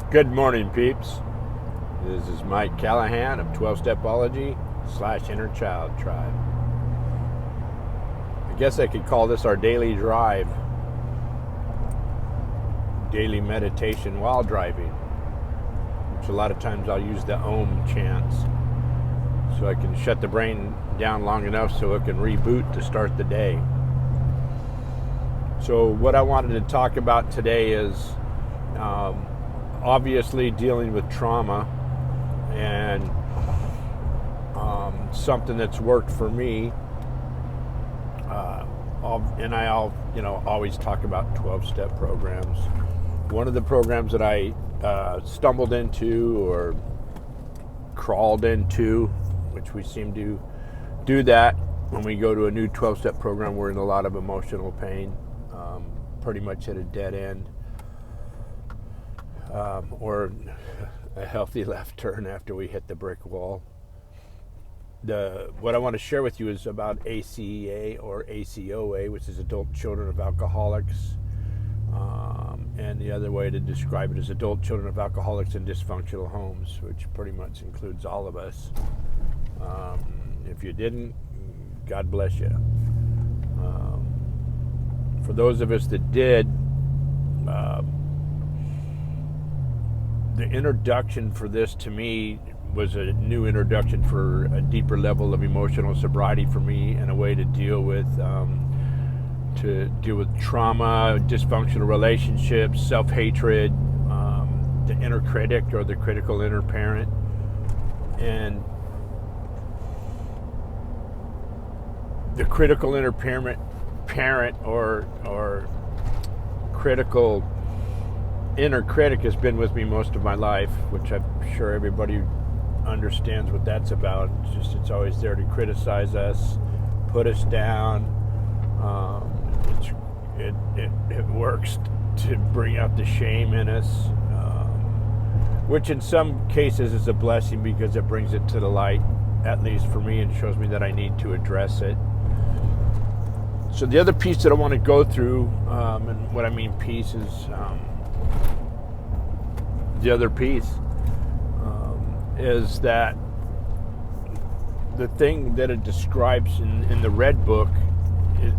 Good morning, peeps. This is Mike Callahan of 12-Stepology/Inner Child Tribe. I guess I could call this our daily drive, daily meditation while driving, which a lot of times I'll use the Om chants so I can shut the brain down long enough so it can reboot to start the day. So what I wanted to talk about today is obviously dealing with trauma and something that's worked for me. I'll always talk about 12-step programs. One of the programs that I stumbled into or crawled into, which we seem to do that when we go to a new 12-step program, we're in a lot of emotional pain, pretty much at a dead end. Or a healthy left turn after we hit the brick wall. What I want to share with you is about ACEA or ACOA, which is Adult Children of Alcoholics. And the other way to describe it is Adult Children of Alcoholics in Dysfunctional Homes, which pretty much includes all of us. If you didn't, God bless you. For those of us that did, the introduction for this to me was a new introduction for a deeper level of emotional sobriety for me and a way to deal with trauma, dysfunctional relationships, self-hatred, the inner critic or the critical inner parent. And the critical inner parent or critical inner critic has been with me most of my life, which I'm sure everybody understands what that's about. It's always there to criticize us, put us down. It works to bring out the shame in us, which in some cases is a blessing because it brings it to the light, at least for me, and shows me that I need to address it. So the other piece that I want to go through, and what I mean piece is the other piece is that the thing that it describes in the Red Book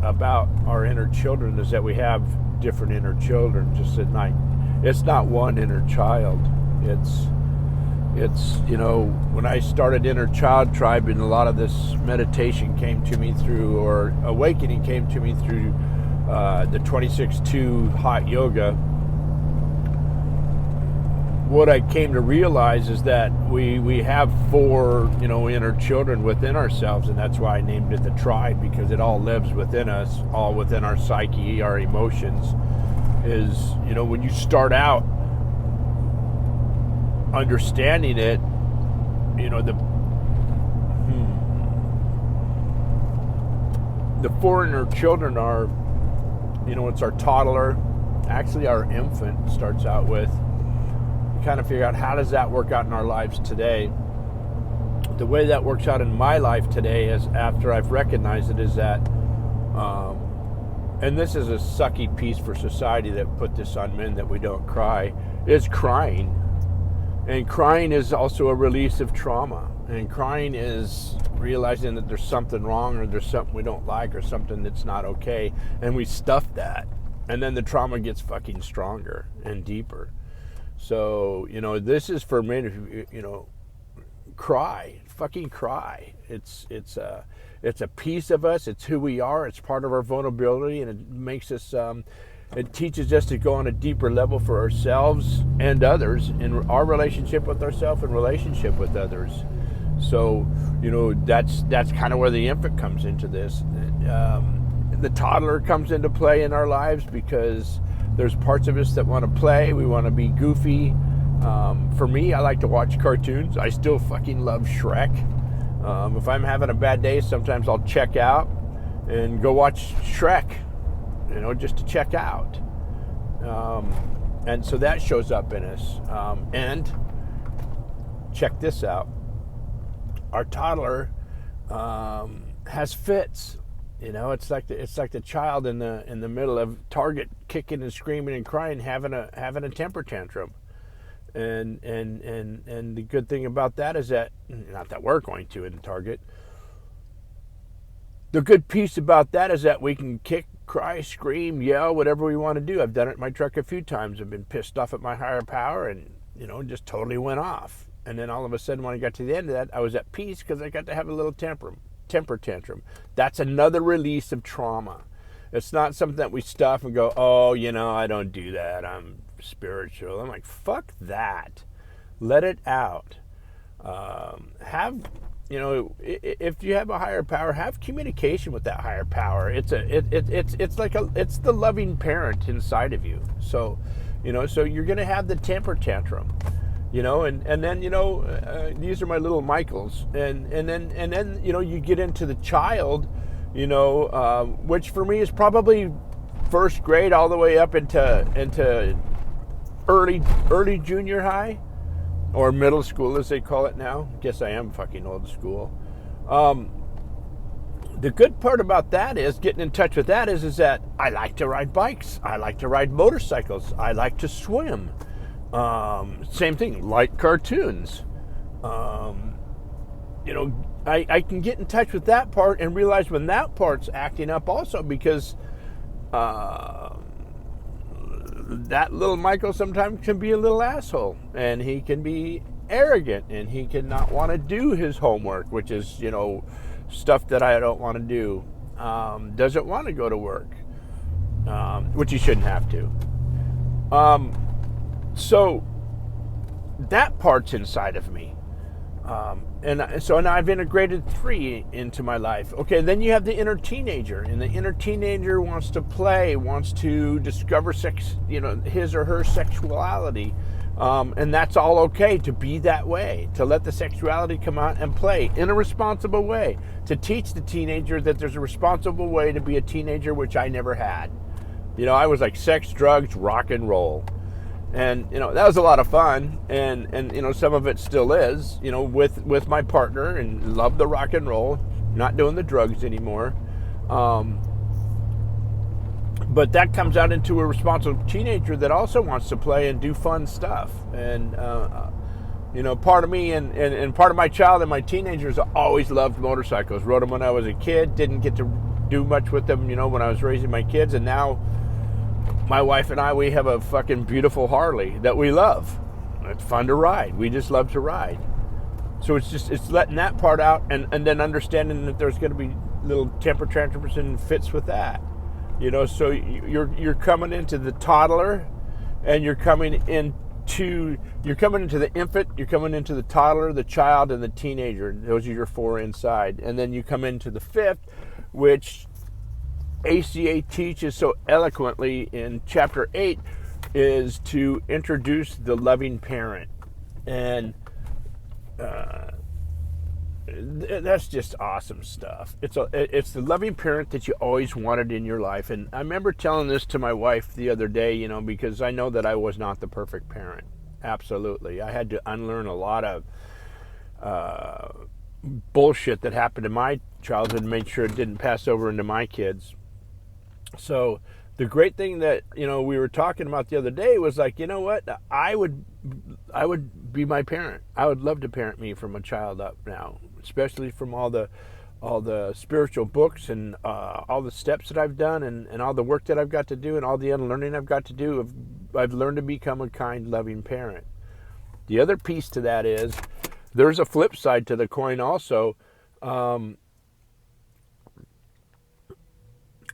about our inner children is that we have different inner children. Just at night, it's not one inner child. It's when I started Inner Child Tribe, and a lot of this meditation came to me through, or awakening came to me through the 26-2 hot yoga. What I came to realize is that we have four, inner children within ourselves, and that's why I named it the tribe, because it all lives within us, all within our psyche, our emotions. Is, when you start out understanding it, the four inner children are, it's our toddler, actually our infant starts out with. Kind of figure out how does that work out in our lives today. The way that works out in my life today is, after I've recognized it, is that and this is a sucky piece for society that put this on men, that we don't cry, is crying. And crying is also a release of trauma. And crying is realizing that there's something wrong, or there's something we don't like, or something that's not okay, and we stuff that, and then the trauma gets fucking stronger and deeper. So, this is for men, cry, fucking cry. It's a piece of us. It's who we are. It's part of our vulnerability, and it makes us, it teaches us to go on a deeper level for ourselves and others in our relationship with ourselves and relationship with others. So, that's kind of where the infant comes into this. The toddler comes into play in our lives because there's parts of us that want to play. We want to be goofy. For me, I like to watch cartoons. I still fucking love Shrek. If I'm having a bad day, sometimes I'll check out and go watch Shrek, just to check out. And so that shows up in us. And check this out. Our toddler has fits. It's like the child in the middle of Target, kicking and screaming and crying, having a temper tantrum. And the good thing about that is that, not that we're going to in Target, the good piece about that is that we can kick, cry, scream, yell, whatever we want to do. I've done it in my truck a few times. I've been pissed off at my higher power and, just totally went off. And then all of a sudden, when I got to the end of that, I was at peace because I got to have a little temper tantrum. That's another release of trauma. It's not something that we stuff and go, oh, I don't do that. I'm spiritual. I'm like, fuck that. Let it out. If you have a higher power, have communication with that higher power. It's the loving parent inside of you. So, so you're gonna have the temper tantrum, and then these are my little Michaels, and then you get into the child, which for me is probably first grade all the way up into early junior high. Or middle school, as they call it now. Guess I am fucking old school. The good part about that is, getting in touch with that is that I like to ride bikes. I like to ride motorcycles. I like to swim. Same thing, like cartoons. I can get in touch with that part and realize when that part's acting up also, because that little Michael sometimes can be a little asshole, and he can be arrogant, and he can not want to do his homework, which is, stuff that I don't want to do. Doesn't want to go to work, which he shouldn't have to. So that part's inside of me. And so now I've integrated 3 into my life. Okay, then you have the inner teenager, and the inner teenager wants to play, wants to discover his or her sexuality, and that's all okay to be that way, to let the sexuality come out and play in a responsible way, to teach the teenager that there's a responsible way to be a teenager, which I never had. I was like sex, drugs, rock and roll. And, that was a lot of fun, and some of it still is, with my partner, and love the rock and roll, not doing the drugs anymore. But that comes out into a responsible teenager that also wants to play and do fun stuff. And, part of me and part of my child and my teenagers always loved motorcycles. Rode them when I was a kid, didn't get to do much with them, when I was raising my kids, and now my wife and I, we have a fucking beautiful Harley that we love. It's fun to ride. We just love to ride. So it's letting that part out, and then understanding that there's going to be little temper tantrums and fits with that. So you're coming into the toddler, and you're coming into the infant, you're coming into the toddler, the child, and the teenager. Those are your 4 inside. And then you come into the 5th, which ACA teaches so eloquently in chapter 8, is to introduce the loving parent. And that's just awesome stuff. It's the loving parent that you always wanted in your life. And I remember telling this to my wife the other day, because I know that I was not the perfect parent. Absolutely. I had to unlearn a lot of bullshit that happened in my childhood and make sure it didn't pass over into my kids. So the great thing that, we were talking about the other day was like, what? I would be my parent. I would love to parent me from a child up now, especially from all the spiritual books and all the steps that I've done and all the work that I've got to do and all the unlearning I've got to do. I've learned to become a kind, loving parent. The other piece to that is there's a flip side to the coin also.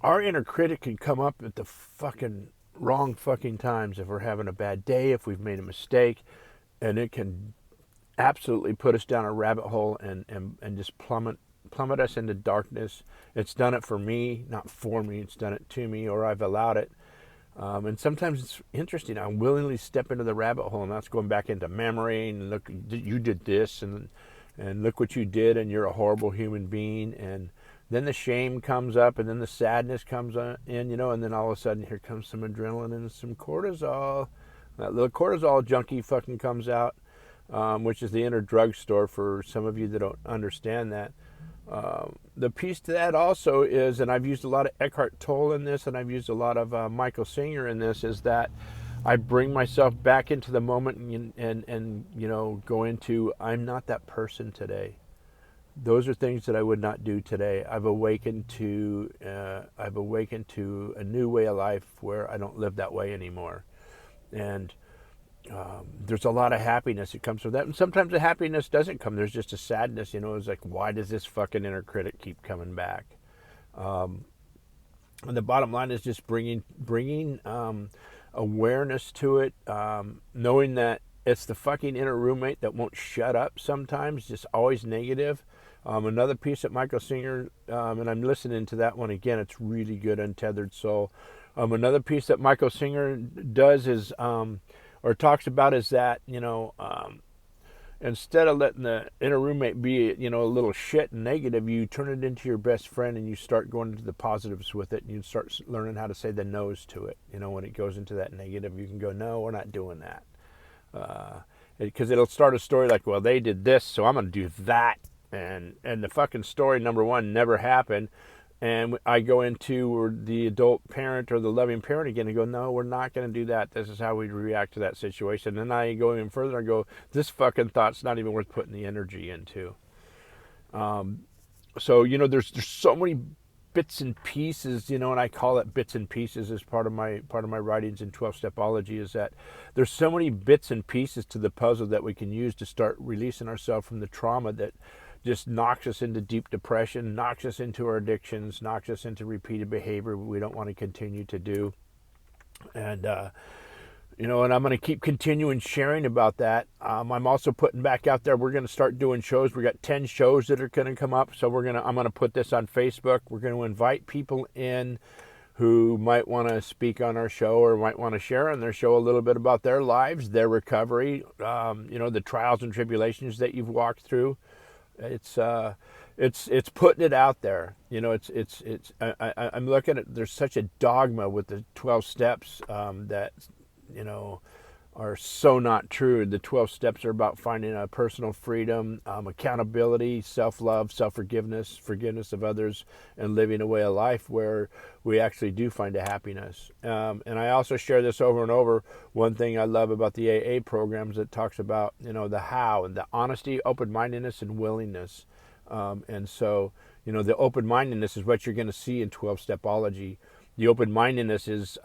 Our inner critic can come up at the fucking wrong fucking times if we're having a bad day, if we've made a mistake, and it can absolutely put us down a rabbit hole and just plummet us into darkness. It's done it for me, not for me. It's done it to me, or I've allowed it. And sometimes it's interesting. I willingly step into the rabbit hole, and that's going back into memory, and look, you did this, and look what you did, and you're a horrible human being, and then the shame comes up, and then the sadness comes in, and then all of a sudden here comes some adrenaline and some cortisol. That little cortisol junkie fucking comes out, which is the inner drugstore for some of you that don't understand that. The piece to that also is, and I've used a lot of Eckhart Tolle in this, and I've used a lot of Michael Singer in this, is that I bring myself back into the moment and you know, go into, I'm not that person today. Those are things that I would not do today. I've awakened to a new way of life where I don't live that way anymore. And there's a lot of happiness that comes from that. And sometimes the happiness doesn't come. There's just a sadness, you know. It's like, why does this fucking inner critic keep coming back? And the bottom line is just bringing awareness to it, knowing that it's the fucking inner roommate that won't shut up sometimes, just always negative. Another piece that Michael Singer, and I'm listening to that one again, it's really good, Untethered Soul. Another piece that Michael Singer does is, or talks about, is that, you know, instead of letting the inner roommate be, you know, a little shit and negative, you turn it into your best friend and you start going into the positives with it, and you start learning how to say the no's to it. You know, when it goes into that negative, you can go, no, we're not doing that. Because it'll start a story like, well, they did this, so I'm going to do that. And the fucking story, number one, never happened. And I go into the adult parent or the loving parent again and go, no, we're not going to do that. This is how we react to that situation. And then I go even further and go, this fucking thought's not even worth putting the energy into. So, you know, there's so many bits and pieces, you know, and I call it bits and pieces as part of my writings in 12-Stepology, is that there's so many bits and pieces to the puzzle that we can use to start releasing ourselves from the trauma that just knocks us into deep depression, knocks us into our addictions, knocks us into repeated behavior we don't want to continue to do. And, you know, and I'm going to keep continuing sharing about that. I'm also putting back out there, we're going to start doing shows. We got 10 shows that are going to come up. So I'm going to put this on Facebook. We're going to invite people in who might want to speak on our show or might want to share on their show a little bit about their lives, their recovery, you know, the trials and tribulations that you've walked through. It's putting it out there. You know, I'm looking at, there's such a dogma with the 12 steps that, you know, are so not true. The 12 steps are about finding a personal freedom, accountability, self-love, self-forgiveness, forgiveness of others, and living a way of life where we actually do find a happiness. And I also share this over and over. One thing I love about the AA programs that talks about, you know, the how and the honesty, open-mindedness, and willingness. And so, you know, the open-mindedness is what you're going to see in 12-Stepology. The open-mindedness is...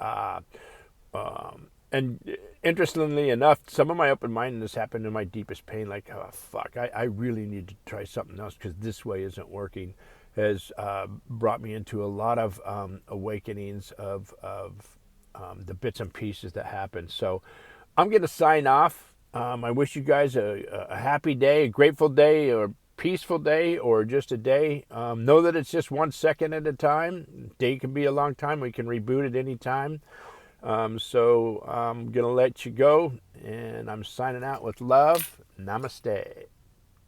and interestingly enough, some of my open-mindedness happened in my deepest pain, like, oh, fuck, I really need to try something else because this way isn't working, has brought me into a lot of awakenings of the bits and pieces that happen. So I'm going to sign off. I wish you guys a happy day, a grateful day, or peaceful day, or just a day. Know that it's just 1 second at a time. Day can be a long time. We can reboot at any time. So I'm going to let you go, and I'm signing out with love. Namaste.